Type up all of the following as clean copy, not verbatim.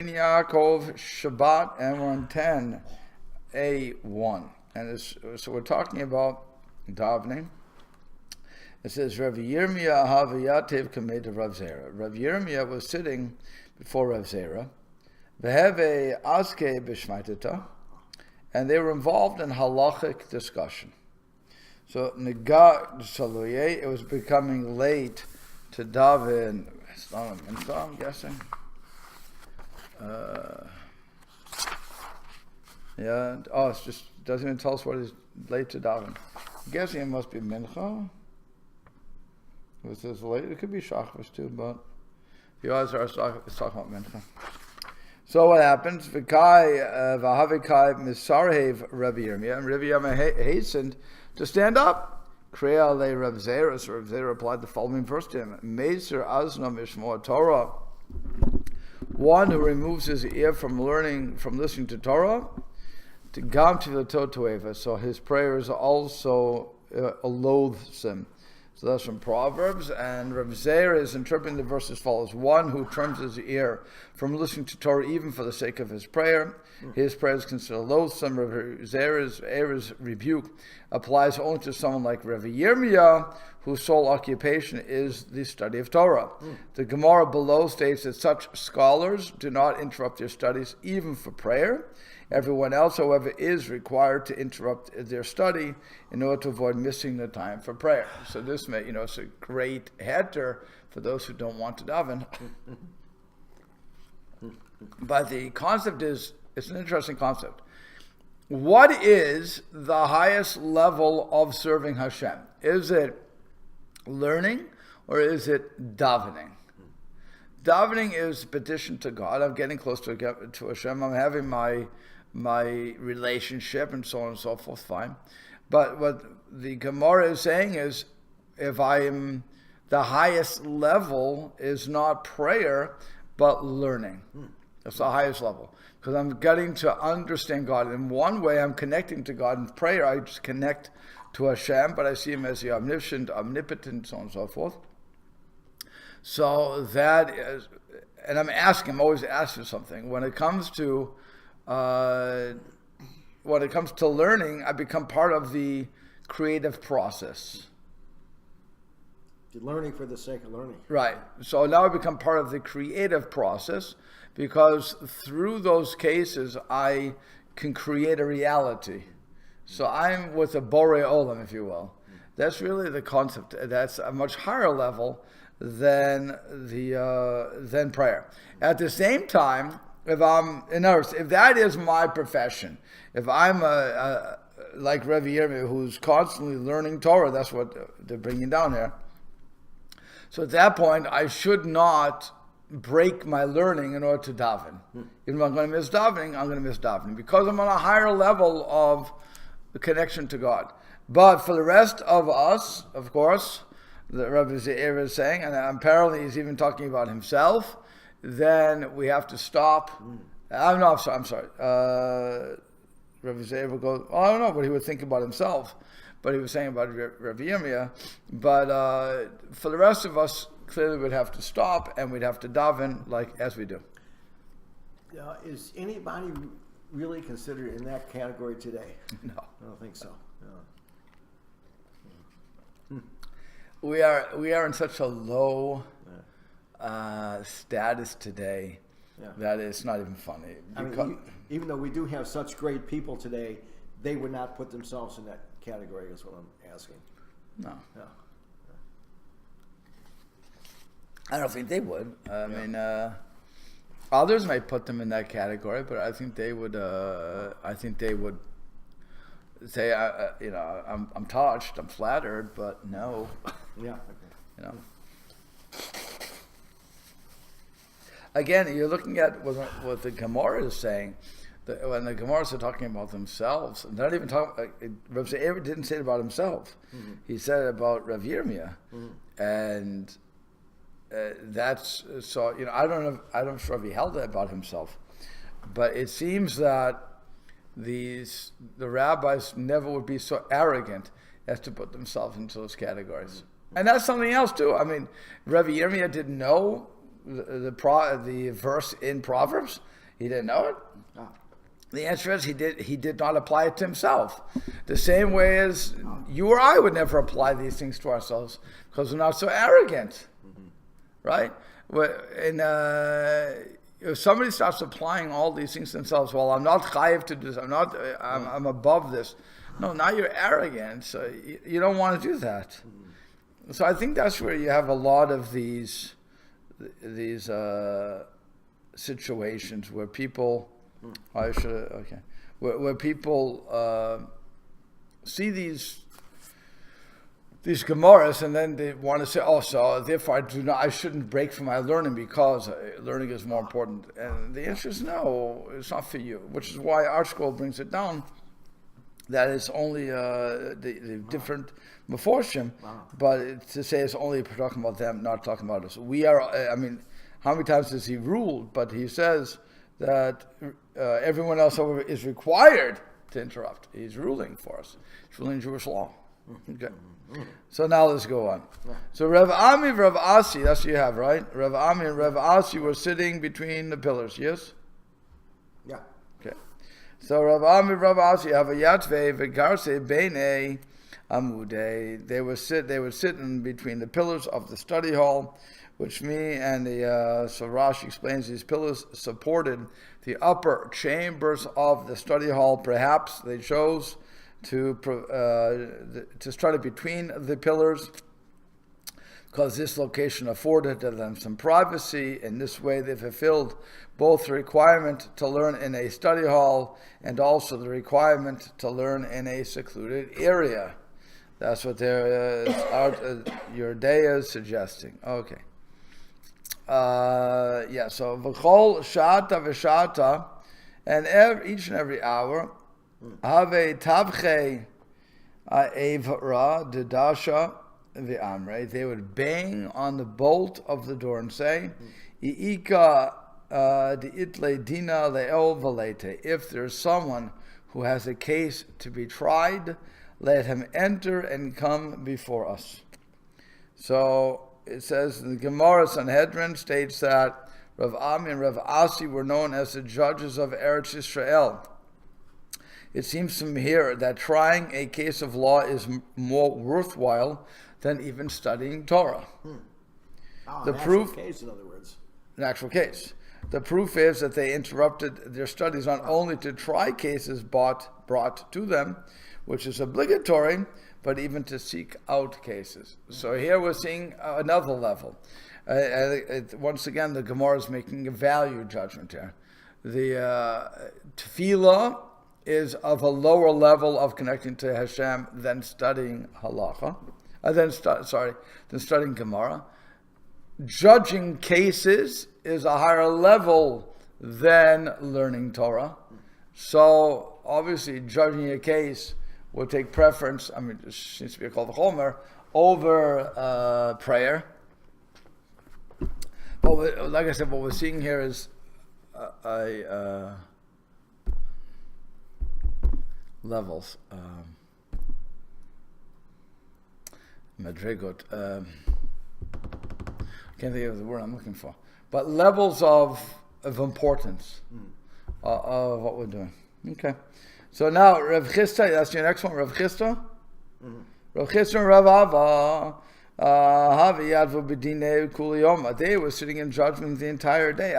Yaakov Shabbat, and we're on 10a1, and so we're talking about davening. It says Rav Yirmiyah Havayatev Kamed of Rav Zera. Rav Yirmiyah was sitting before Rav Zera, Veheve Aske B'Shmaitata, and they were involved in halachic discussion. So Nega Shaloye, it was becoming late to daven. I'm guessing. It just doesn't even tell us what is late to daven. I'm guessing it must be mincha. It says late. It could be shachris too, but the odds are it's talking about mincha. So what happens? V'kai v'havikai misarhev Rabbi Yirmiyah, and Rabbi Yirmiyah hastened to stand up. Kreya le Rav Zera. So Rav Zera replied the following verse to him: Meser azna mishmor Torah. One who removes his ear from listening to Torah, to gam tefillah, so his prayer is also loathsome. So that's from Proverbs, and Rav Zera is interpreting the verse as follows: one who turns his ear from listening to Torah even for the sake of his prayer is considered loathsome. Rav Zera's rebuke applies only to someone like Rav Yirmiyah, whose sole occupation is the study of Torah. The Gemara below states that such scholars do not interrupt their studies even for prayer. Everyone else, however, is required to interrupt their study in order to avoid missing the time for prayer. So this may, it's a great header for those who don't want to daven. But the concept it's an interesting concept. What is the highest level of serving Hashem? Is it learning or is it davening? Davening is petition to God. I'm getting close to Hashem. I'm having my relationship and so on and so forth, fine. But what the Gemara is saying is, if I am, the highest level is not prayer, but learning. That's the highest level. Because I'm getting to understand God. In one way, I'm connecting to God. In prayer, I just connect to Hashem, but I see Him as the omniscient, omnipotent, so on and so forth. So that is, and I'm always asking something. When it comes to learning, I become part of the creative process. You're learning for the sake of learning. Right. So now I become part of the creative process, because through those cases I can create a reality. So I'm with a Borei Olam, if you will. That's really the concept. That's a much higher level than prayer. At the same time, if that is my profession, if I'm like Rav Yirmiyah, who's constantly learning Torah, that's what they're bringing down here. So at that point, I should not break my learning in order to daven. Even if I'm going to miss davening, I'm going to miss davening, because I'm on a higher level of the connection to God. But for the rest of us, of course, the Rabbi Zera is saying, and apparently he's even talking about himself, then we have to stop. I'm sorry. Rabbi Zera goes, I don't know what he would think about himself, but he was saying about Rabbi Yirmiyah. But for the rest of us, clearly we'd have to stop and we'd have to daven as we do. Is anybody really considered in that category today? No. I don't think so. No. We are in such a low status today that it's not even funny. Even though we do have such great people today, they would not put themselves in that category, is what I'm asking. No. I don't think they would. I mean, others might put them in that category, but I think they would. Say, I'm touched, I'm flattered, but no. Yeah. Again, you're looking at what the Gemara is saying. When the Gemaras are talking about themselves, they're not even talking. Rav Zera didn't say it about himself. Mm-hmm. He said it about Rav Yirmiyah, and that's so. I don't know. I'm not sure if he held that about himself, but it seems that the rabbis never would be so arrogant as to put themselves into those categories. And that's something else too. I mean, Rabbi Yirmiyah didn't know the verse in Proverbs? He didn't know it. Ah. The answer is he did not apply it to himself. The same way as you or I would never apply these things to ourselves because we're not so arrogant, right? And if somebody starts applying all these things to themselves, well, I'm not chayiv to do this. I'm above this. No, now you're arrogant. So you don't want to do that. So I think that's where you have a lot of these situations where people. Where people see these Gemaras and then they want to say, oh, so therefore I shouldn't break from my learning because learning is more important. And the answer is no, it's not for you. Which is why our scroll brings it down that it's only the different Meforshim, but to say it's only talking about them, not talking about us. We are. How many times has he ruled? But he says that everyone else is required to interrupt. He's ruling for us. He's ruling Jewish law. Okay. So now let's go on. So Rav Ami, Rav Asi, that's what you have, right? Rav Ami and Rav Asi were sitting between the pillars, yes? Yeah. Okay. So Rav Ami, Rav Asi have a yatvei v'garse beinei amudei. They were sitting between the pillars of the study hall, which so Rashi explains these pillars supported the upper chambers of the study hall. Perhaps they chose to study between the pillars because this location afforded them some privacy. In this way, they fulfilled both the requirement to learn in a study hall and also the requirement to learn in a secluded area. That's what your day is suggesting. Okay. So v'chol shata v'shata, and each and every hour, have tavche evra dedasha v'amre. They would bang on the bolt of the door and say, "Iika deitle dina le'el v'lete." If there's someone who has a case to be tried, let him enter and come before us. So it says in the Gemara Sanhedrin states that Rav Ami and Rav Asi were known as the judges of Eretz Yisrael. It seems from here that trying a case of law is more worthwhile than even studying Torah. The proof case, in other words. An actual case. The proof is that they interrupted their studies not only to try cases brought to them, which is obligatory, but even to seek out cases. So here we're seeing another level. Once again, the Gemara is making a value judgment here. The tefillah is of a lower level of connecting to Hashem than studying halacha, than studying Gemara. Judging cases is a higher level than learning Torah. So obviously, judging a case will take preference. It seems to be called the Chomer over prayer. But like I said, what we're seeing here is levels. Madrigot. Can't think of the word I'm looking for. But levels of importance of what we're doing. Okay. So now, Rav Chisda, that's your next one, Rav Chisda? Rav Chisda and Rav Ava, they were sitting in judgment the entire day.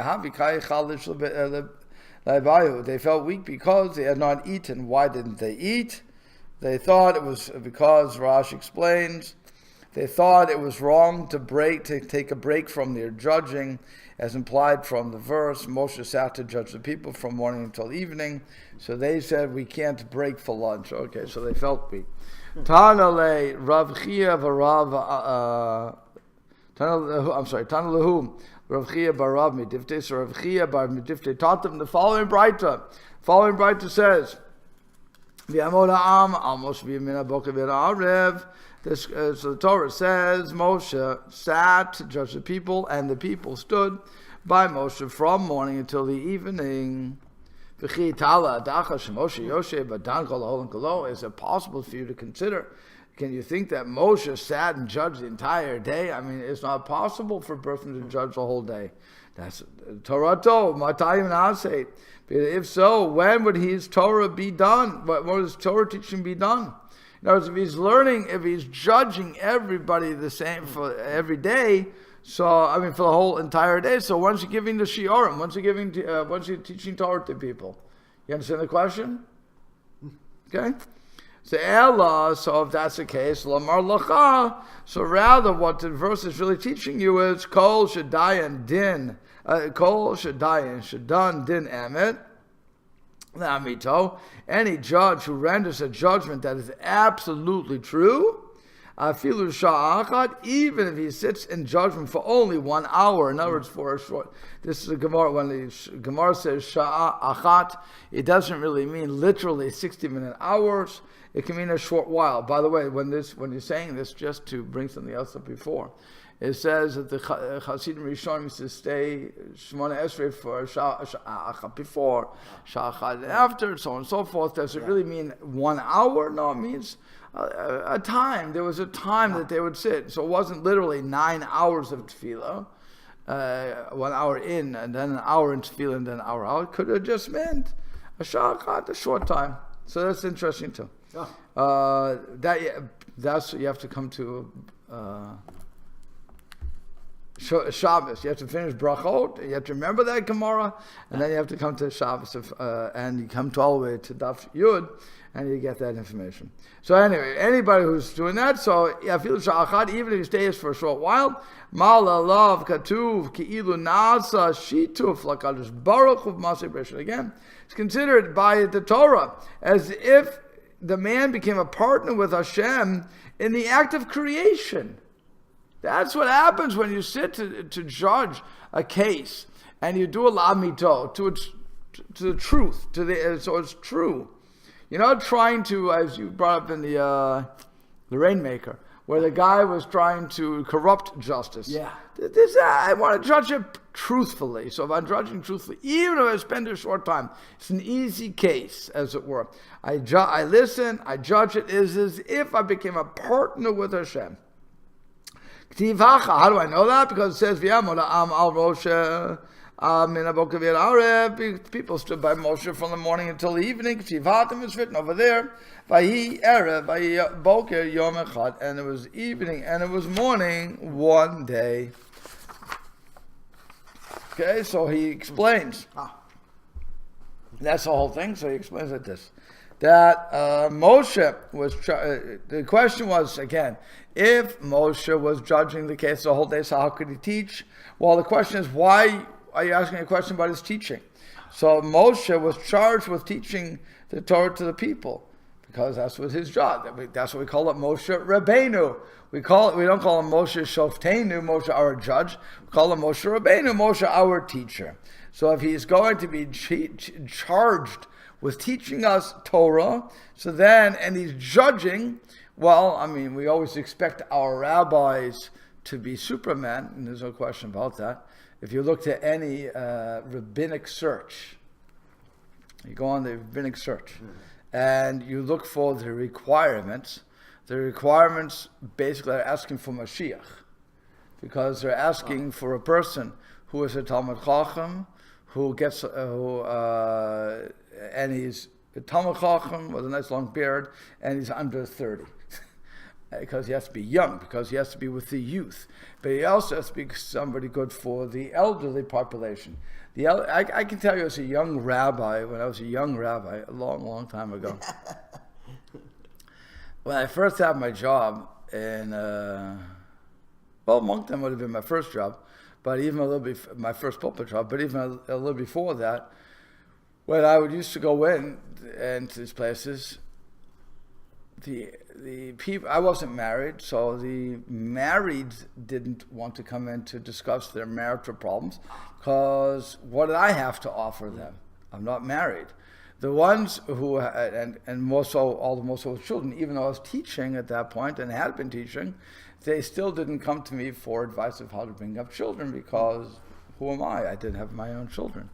They felt weak because they had not eaten. Why didn't they eat? They thought it was because, Rashi explains, they thought it was wrong to take a break from their judging, as implied from the verse. Moshe sat to judge the people from morning until evening. So they said, we can't break for lunch. Okay, so they felt weak. Tanale Rav Chia Barav, Tanalahu Rav Chia Barav Midifte. So Rav Chia Barav Midifte taught them the following Braita. Following Braita says, V'amod ha'am almost v'yamina boka v'yarav. So the Torah says Moshe sat to judge the people, and the people stood by Moshe from morning until the evening. Is it possible for you to consider Can you think that Moshe sat and judged the entire day? I mean, it's not possible for a person to judge the whole day. That's Torato, Matayim Nase. If so, when would his Torah be done? What would his Torah teaching be done? In other words, if he's learning, if he's judging everybody the same for every day, for the whole entire day. So once you're giving the shiurim, once you're teaching Torah to people, you understand the question? Okay. So if that's the case, Lamar Lacha. So rather, what the verse is really teaching you is Kol Shadayan Din, Kol Shadayan Shadan Din Emet. Any judge who renders a judgment that is absolutely true, even if he sits in judgment for only 1 hour, in other words, for a short. This is a Gemara. When the Gemara says Sha'a Achat, it doesn't really mean literally 60-minute hours. It can mean a short while. By the way, when you're saying this, just to bring something else up before, it says that the Hasidim Rishonim used to stay Shmona Esrei for Sha'achat before, Sha'achat after, so on and so forth. Does it really mean 1 hour? No, it means a time. There was a time that they would sit. So it wasn't literally 9 hours of tefillah, 1 hour in, and then an hour in tefillah, and then an hour out. It could have just meant a Sha'achat, a short time. So that's interesting too. That's you have to come to Shabbos. You have to finish brachot. You have to remember that Gemara, and then you have to come to Shabbos, and you come all the way to Daf Yud, and you get that information. So anyway, anybody who's doing that, so even if he stays for a short while, Mala Lav Katuv Ki'ilu Nasa Shituf Lakadosh Baruch Hu Maseh B'Reshit. Again, it's considered by the Torah as if the man became a partner with Hashem in the act of creation. That's what happens when you sit to judge a case and you do a lamito to the truth, so it's true. You're not trying to, as you brought up in the Rainmaker, where the guy was trying to corrupt justice. Yeah. I want to judge it truthfully. So if I'm judging truthfully, even if I spend a short time, it's an easy case, as it were. I listen, I judge it as if I became a partner with Hashem. How do I know that? Because it says, people stood by Moshe from the morning until the evening. It's written over there. And it was evening and it was morning one day. Okay, so he explains. That's the whole thing. So he explains like this. That Moshe was, the question was, again, if Moshe was judging the case the whole day, so how could he teach? Well, the question is, why are you asking a question about his teaching? So Moshe was charged with teaching the Torah to the people, because that's what his job. That's what we call it, Moshe Rabbeinu. We don't call him Moshe Shofteinu, Moshe our judge. We call him Moshe Rabbeinu, Moshe our teacher. So if he's going to be charged with teaching us Torah, and he's judging, well, I mean, we always expect our rabbis to be Superman, and there's no question about that. If you look to any rabbinic search, you go on the rabbinic search, and you look for the requirements basically are asking for Mashiach, because they're asking for a person who is a Talmud Chacham, and he's a Talmud Chacham with a nice long beard, and he's under 30. Because he has to be young, because he has to be with the youth. But he also has to be somebody good for the elderly population. I can tell you as a young rabbi, when I was a young rabbi, a long, long time ago, when I first had my job in, Moncton would have been my first job, but even a little bit, my first pulpit job, but even a little before that, when I used to go into these places, the people, I wasn't married, so the marrieds didn't want to come in to discuss their marital problems, because what did I have to offer them? I'm not married. The ones who, and more so, all the most of the children, even though I was teaching at that point and had been teaching, they still didn't come to me for advice of how to bring up children, because who am I? I didn't have my own children.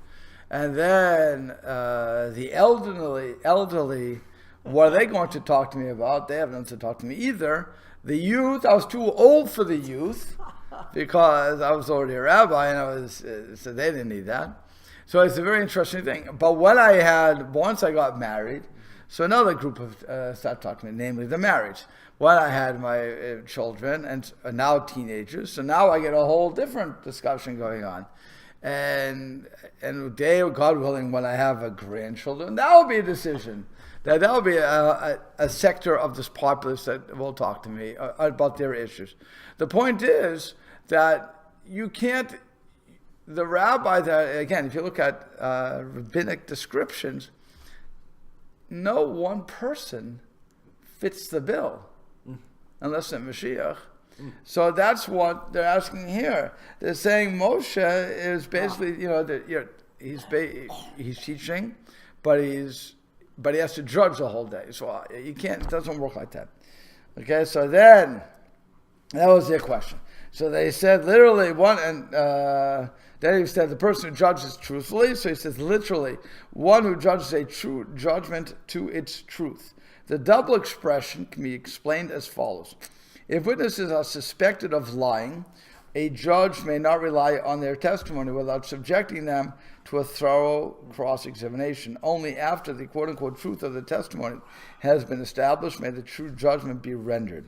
And then the elderly What are they going to talk to me about? They have nothing to talk to me either. The youth, I was too old for the youth because I was already a rabbi, and so they didn't need that. So it's a very interesting thing. But once I got married, so another group of started talking to me, namely the marriage. When I had my children and now teenagers, so now I get a whole different discussion going on. And day, God willing, when I have a grandchildren, that will be a decision. That will be a sector of this populace that will talk to me about their issues. The point is that you can't, the rabbi that, again, if you look at rabbinic descriptions, no one person fits the bill, unless it's Mashiach. So that's what they're asking here. They're saying Moshe is basically, he's teaching, but he has to judge the whole day. So you can't. It doesn't work like that. Okay. So then that was their question. So they said literally then he said the person who judges truthfully. So he says literally one who judges a true judgment to its truth. The double expression can be explained as follows. If witnesses are suspected of lying, a judge may not rely on their testimony without subjecting them to a thorough cross-examination. Only after the quote-unquote truth of the testimony has been established may the true judgment be rendered.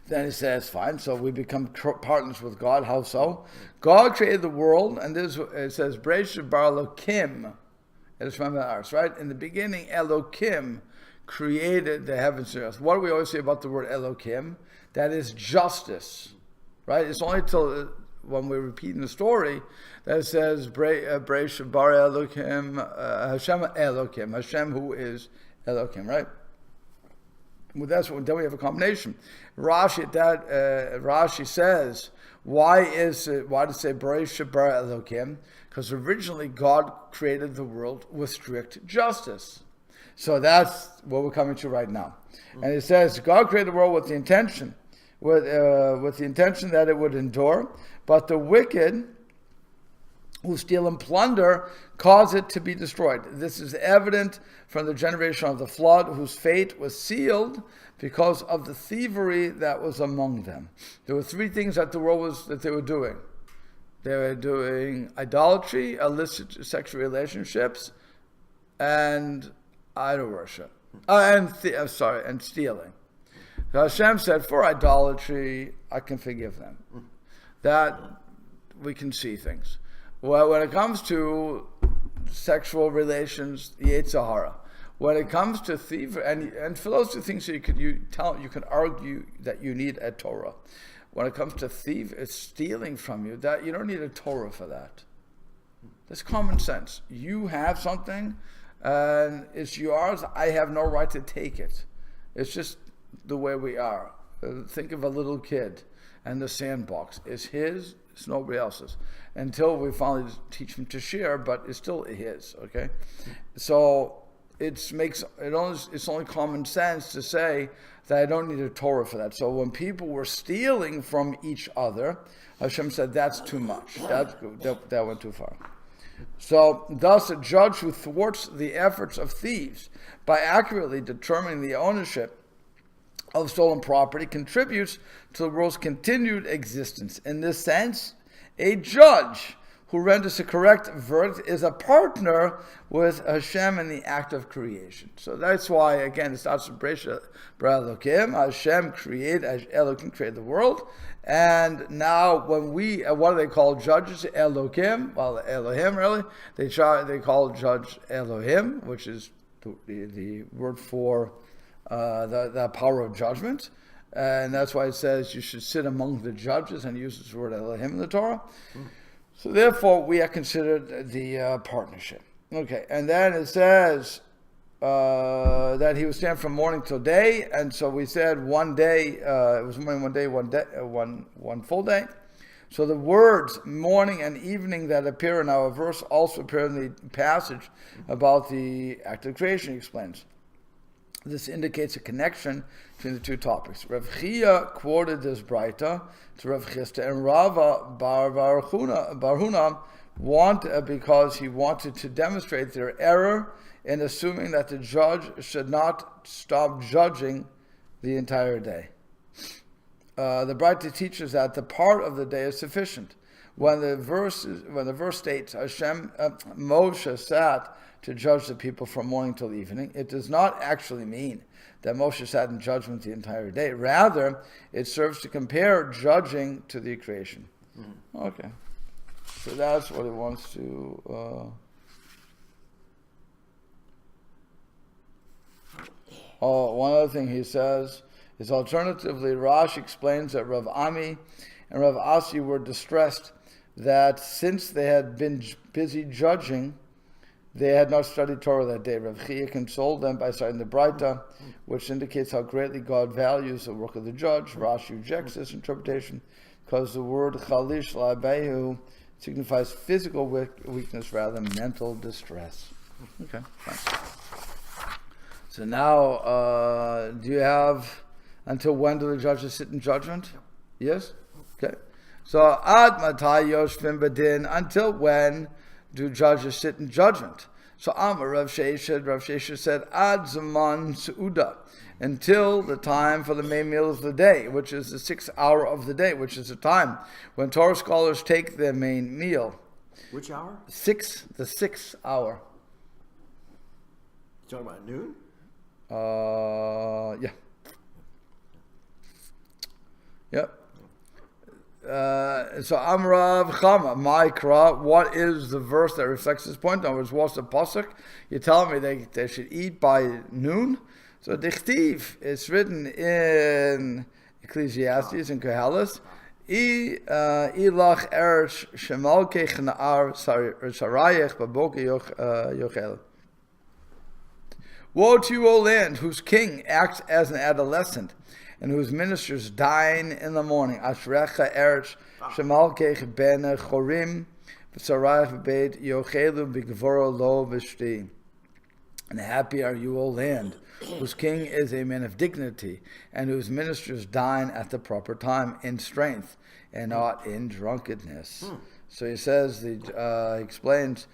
Then he says, fine, so we become partners with God. How so? God created the world, and it says, Bereshit bara Elokim. It is from the earth, right? In the beginning, Elokim created the heavens and earth. What do we always say about the word Elokim? That is justice, right? It's only till when we're repeating the story that it says Bereshit bara Elokim, Hashem Elokim, Hashem who is Elokim, right? Well, then we have a combination. Rashi says, why does it say Bereshit bara Elokim? Because originally God created the world with strict justice. So that's what we're coming to right now. And it says, God created the world with the intention that it would endure, but the wicked who steal and plunder cause it to be destroyed. This is evident from the generation of the flood, whose fate was sealed because of the thievery that was among them. There were three things that they were doing. They were doing idolatry, illicit sexual relationships, and idol worship, and stealing. So Hashem said, for idolatry, I can forgive them. That we can see things. Well, when it comes to sexual relations, the Yetzer Hara. When it comes to thievery, and for those two things, you can argue that you need a Torah. When it comes to stealing from you, that you don't need a Torah for that. That's common sense. You have something, and it's yours. I have no right to take it. It's just the way we are. Think of a little kid, and the sandbox is his. It's nobody else's. Until we finally teach him to share, but it's still his. Okay, so it's only common sense to say that I don't need a Torah for that. So when people were stealing from each other, Hashem said that's too much. That went too far. So thus a judge who thwarts the efforts of thieves by accurately determining the ownership of stolen property contributes to the world's continued existence. In this sense, a judge who renders a correct verdict is a partner with Hashem in the act of creation. So that's why, again, it starts with Bereshit bara Elokim. Hashem Elokim created the world. And now when what do they call judges? Elokim. Well, Elohim, really. They call judge Elohim, which is the word for the power of judgment. And that's why it says you should sit among the judges, and uses the word Elohim in the Torah. So therefore, we are considered the partnership. Okay, and then it says that he would stand from morning till day, and so we said one day. It was morning, one full day. So the words morning and evening that appear in our verse also appear in the passage about the act of creation. He explains. This indicates a connection between the two topics. Rav Chia quoted this Braita to Rav Chisda, and Rava Bar Huna because he wanted to demonstrate their error in assuming that the judge should not stop judging the entire day. The Braita teaches that the part of the day is sufficient. When the verse states Moshe sat to judge the people from morning till evening, it does not actually mean that Moshe sat in judgment the entire day. Rather, it serves to compare judging to the creation. Okay, so that's what it wants to. One other thing he says is alternatively, Rashi explains that Rav Ami and Rav Asi were distressed that since they had been busy judging, they had not studied Torah that day. Rav Chia consoled them by citing the Braita, which indicates how greatly God values the work of the judge. Rashi rejects this interpretation because the word chalish la'abehu signifies physical weakness rather than mental distress. Okay, fine. So now, do you have until when do the judges sit in judgment? Yes? Okay. So, ad matai yoshvim badin, until when do judges sit in judgment? So, Amar Rav Shesha said, ad zaman su'uda, until the time for the main meal of the day, which is the 6th hour of the day, which is the time when Torah scholars take their main meal. Which hour? The 6th hour. You talking about noon? Yeah. Yep. So Amrav Chama, Ma'ikra, what is the verse that reflects this point? In other words, what's the pasuk? You're telling me they should eat by noon? So Dichtiv, it's written in Ecclesiastes and Koheles, Ilach Eretz Shemalkech Na'ar Sarayech Baboke Yochel. Woe to you, O land, whose king acts as an adolescent, and whose ministers dine in the morning. Ashrecha eretz shemalkech ben chorim v'sarayich beit yochelu b'gvoro lo v'shti. And happy are you, O land, whose king is a man of dignity, and whose ministers dine at the proper time in strength and not in drunkenness. So he says, he explains,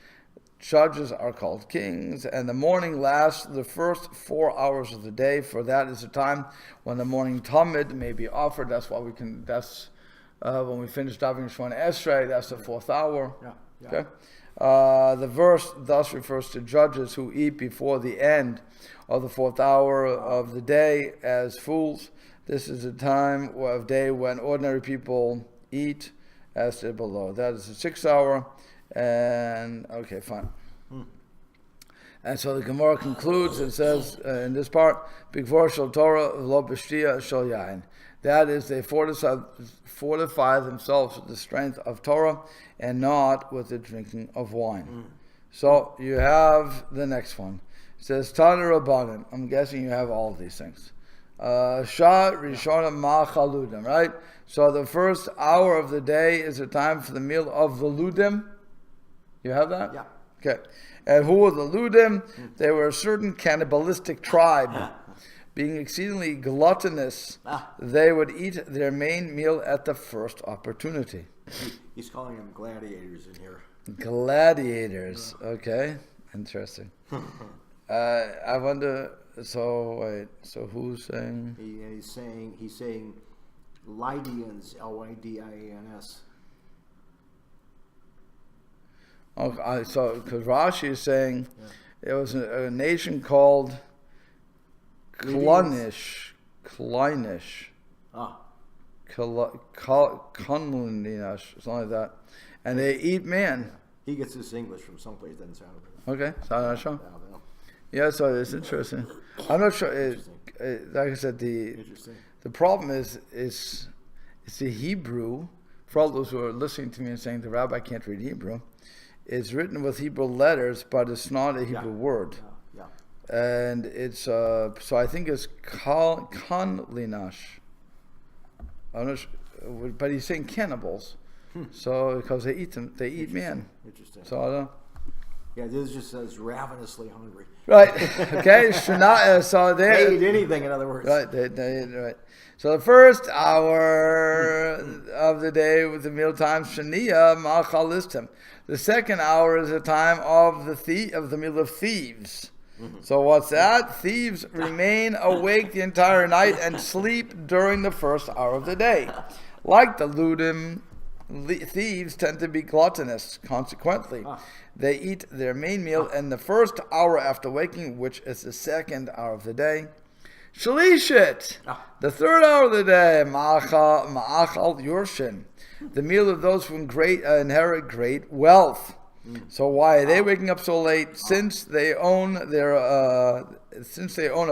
judges are called kings, and the morning lasts the first 4 hours of the day, for that is the time when the morning Talmud may be offered. That's why that's when we finish davening Shemona Esrei, that's the 4th hour. Yeah. Okay. The verse thus refers to judges who eat before the end of the 4th hour of the day as fools. This is a time of day when ordinary people eat, as said below. That is the 6th hour. And okay, fine. And so the Gemara concludes and says in this part, "Bigvor shel Torah lo b'shtia shel yain." That is, they fortify themselves with the strength of Torah and not with the drinking of wine. So you have the next one. It says Tana Rabbanan. I'm guessing you have all of these things. Shah Rishona Ma Chaludim, right? So the first hour of the day is the time for the meal of the Ludim. You have that? Yeah. Okay. And who were the Ludim? They were a certain cannibalistic tribe. Being exceedingly gluttonous, they would eat their main meal at the first opportunity. He's calling them gladiators in here. Gladiators. Okay. Interesting. I wonder, so who's saying? He's saying Lydians, Lydians. Okay, so because Rashi is saying there was a nation called Kleinish, something like that, and they eat man. He gets his English from someplace, doesn't sound it. Okay, so I'm not sure. Yeah, so it's interesting. I'm not sure. Like I said, the problem is it's the Hebrew. For all those who are listening to me and saying the rabbi can't read Hebrew, it's written with Hebrew letters, but it's not a Hebrew word. And it's so I think it's Kanlinash. I'm not sure, but he's saying cannibals. So because they eat man. Interesting. So I don't know. Yeah, this just says ravenously hungry. Right. Okay. So they eat anything, in other words. Right. Right. So the first hour of the day with the mealtime, Shania Machalistim. The second hour is the time of the meal of thieves. So what's that? Thieves remain awake the entire night and sleep during the first hour of the day. Like the ludim, thieves tend to be gluttonous. Consequently, they eat their main meal in the first hour after waking, which is the second hour of the day. Shalishit, the third hour of the day, ma'achal yurshin, the meal of those who inherit great wealth. So why are they waking up so late? Since they own a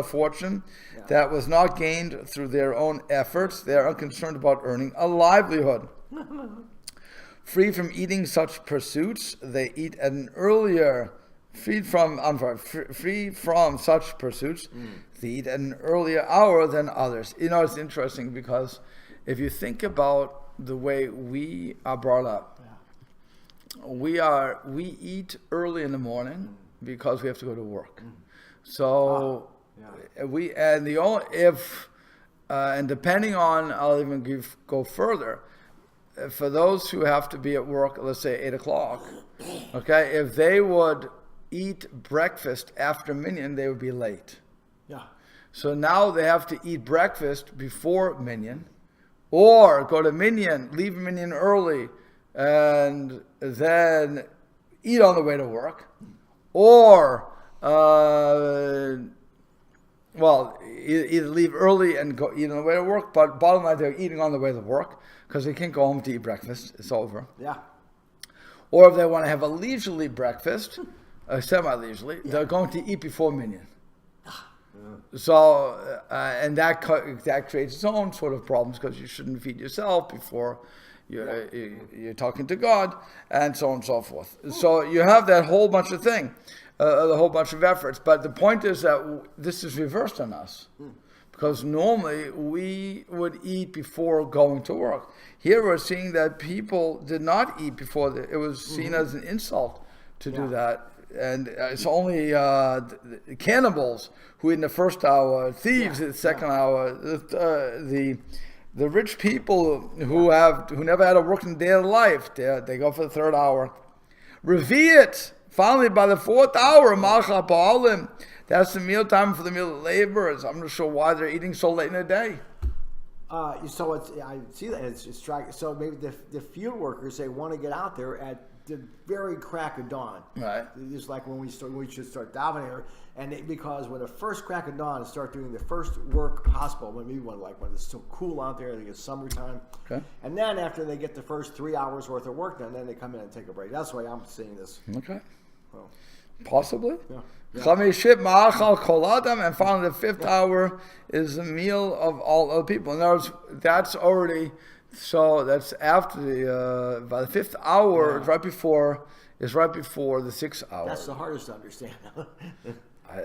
fortune that was not gained through their own efforts, they are unconcerned about earning a livelihood. Free from eating such pursuits, they eat at an earlier. Free from such pursuits, they eat at an earlier hour than others. You know, it's interesting because if you think about the way we are brought up, we eat early in the morning because we have to go to work. So and depending on, I'll even go further. For those who have to be at work, let's say 8 o'clock, okay, if they would eat breakfast after minyan, they would be late. Yeah. So now they have to eat breakfast before minyan, or go to minyan, leave minyan early, and then eat on the way to work, or either leave early and go eat on the way to work. But bottom line, they're eating on the way to work because they can't go home to eat breakfast. It's over. Yeah. Or if they want to have a leisurely breakfast, semi-leisurely, they're going to eat before minyan. So, and that creates its own sort of problems because you shouldn't feed yourself before you're talking to God, and so on and so forth. So you have that whole bunch of thing, a whole bunch of efforts. But the point is that this is reversed on us. Because normally we would eat before going to work. Here we're seeing that people did not eat before. It was seen as an insult to do that. And it's only cannibals who eat in the first hour, thieves in the second hour, the rich people who never had a working day of life, they go for the third hour. Revi'it, finally by the fourth hour, Malcha Ba'alim. That's the mealtime for the meal of laborers. I'm not sure why they're eating so late in the day. So I see that it's striking. So maybe the field workers, they want to get out there at the very crack of dawn. Right. It's like when we should start davening, because when the first crack of dawn, start doing the first work possible. When it's still cool out there, I think it's summertime. Okay. And then after they get the first 3 hours worth of work done, then they come in and take a break. That's the way I'm seeing this. Okay. Well, possibly. Yeah. Chamishit ma'achal kol adam, and finally the fifth hour is the meal of all other people. In other words, that's already, so that's after by the fifth hour, it's right before the 6th hour. That's the hardest to understand. I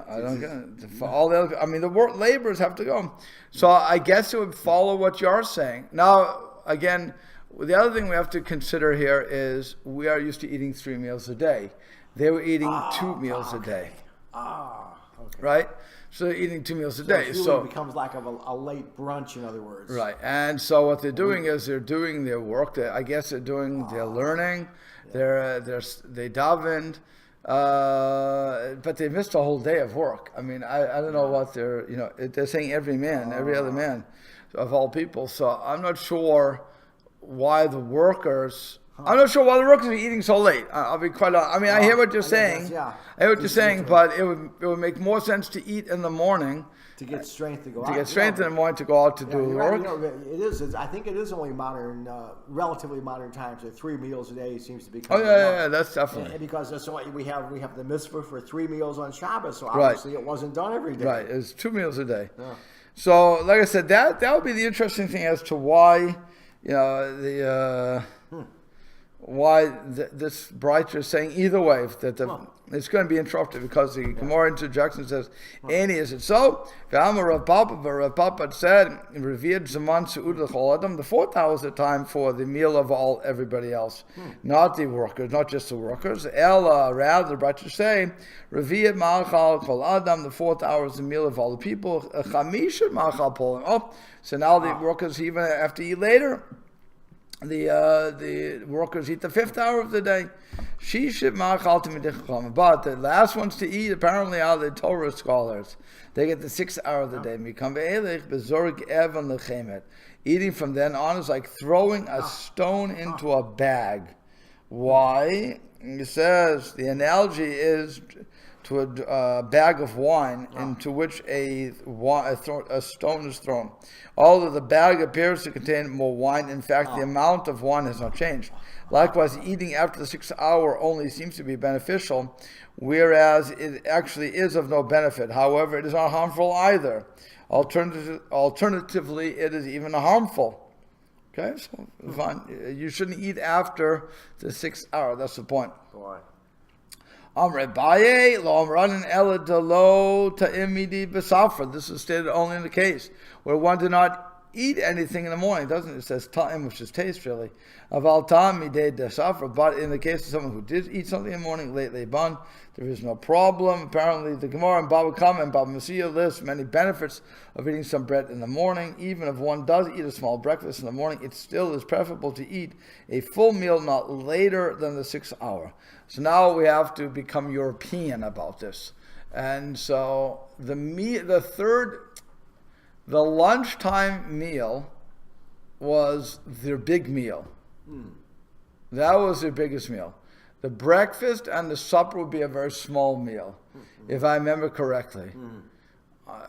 don't get it. For all the other, the work laborers have to go. So I guess it would follow what you're saying. Now, again, the other thing we have to consider here is we are used to eating 3 meals a day. They were eating 2 meals a day. Okay. Right? So they're eating 2 meals a day. It becomes like a late brunch, in other words. Right. And so what they're doing is they're doing their work. I guess they're doing their learning. Yeah. They davened. But they missed a whole day of work. I don't know what they're saying every other man of all people. So I'm not sure why the workers... I'm not sure why the workers are eating so late. I'll be quite honest. I hear what you're saying. I hear what you're saying, but it would make more sense to eat in the morning to get strength to go out. To get strength in the morning to go out to do work. It is. I think it is only modern, relatively modern times. 3 meals a day seems to be. That's definitely. Because that's why we have the mitzvah for 3 meals on Shabbos. So obviously it wasn't done every day. Right. It's 2 meals a day. Yeah. So, like I said, that would be the interesting thing as to why, why this brighter is saying either way that it's going to be interrupted because the Gemara interjection says, "Any is it so?" Rav Papa said, "Revered Zaman Seud L'Chol Adam." The 4th hour is the time for the meal of everybody else, not the workers, not just the workers. Ella, rather, the brighter say, "Revered Ma'achal Kol Adam." The 4th hour is the meal of all the people. Chamisha Ma'achal Polim. So now the workers even have to eat later. the workers eat the 5th hour of the day. But the last ones to eat apparently are the Torah scholars. They get the 6th hour of the day. Eating from then on is like throwing a stone into a bag. Why? It says the analogy is to a bag of wine into which a stone is thrown. Although the bag appears to contain more wine, in fact, the amount of wine has not changed. Likewise, eating after the 6th hour only seems to be beneficial, whereas it actually is of no benefit. However, it is not harmful either. Alternatively, it is even harmful. Okay, so fine. You shouldn't eat after the 6th hour. That's the point. Boy. This is stated only in the case where one did not eat anything in the morning. Doesn't it? Says ta'im, which is taste really. But in the case of someone who did eat something in the morning, late ban, there is no problem. Apparently, the Gemara and Baba Kama and Baba Messiah lists many benefits of eating some bread in the morning. Even if one does eat a small breakfast in the morning, it still is preferable to eat a full meal not later than the 6th hour. So now we have to become European about this. And so the lunchtime meal was their big meal. That was their biggest meal. The breakfast and the supper would be a very small meal, if I remember correctly.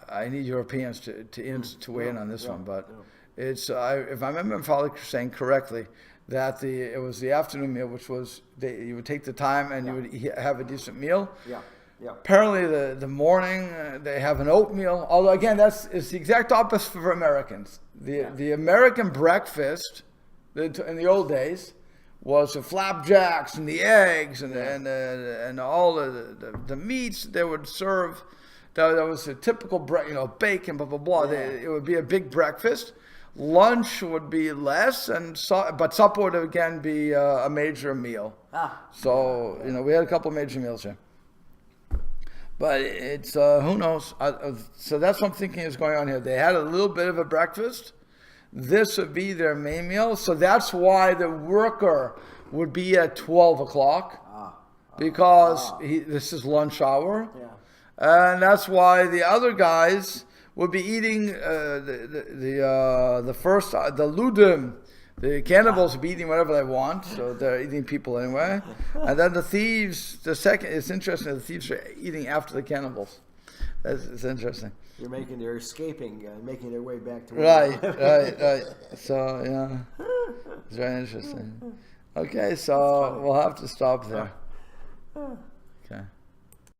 I need Europeans to weigh in on this one, but it's if I remember saying correctly, that it was the afternoon meal, which was you would take the time and you would have a decent meal. Apparently, the morning they have an oatmeal. Although again, it's the exact opposite for Americans. The American breakfast in the old days was the flapjacks and the eggs and all the meats they would serve. That was a typical bacon, blah blah blah. It would be a big breakfast. Lunch would be less, but supper would again be a major meal. So we had a couple of major meals here. But it's who knows. So that's what I'm thinking is going on here. They had a little bit of a breakfast. This would be their main meal. So that's why the worker would be at 12 o'clock because this is lunch hour. And that's why the other guys would be eating the ludim. The cannibals would be eating whatever they want, so they're eating people anyway. And then the thieves, it's interesting, the thieves are eating after the cannibals. It's interesting. They're escaping, making their way back to right. So, it's very interesting. Okay, so we'll have to stop there. Okay.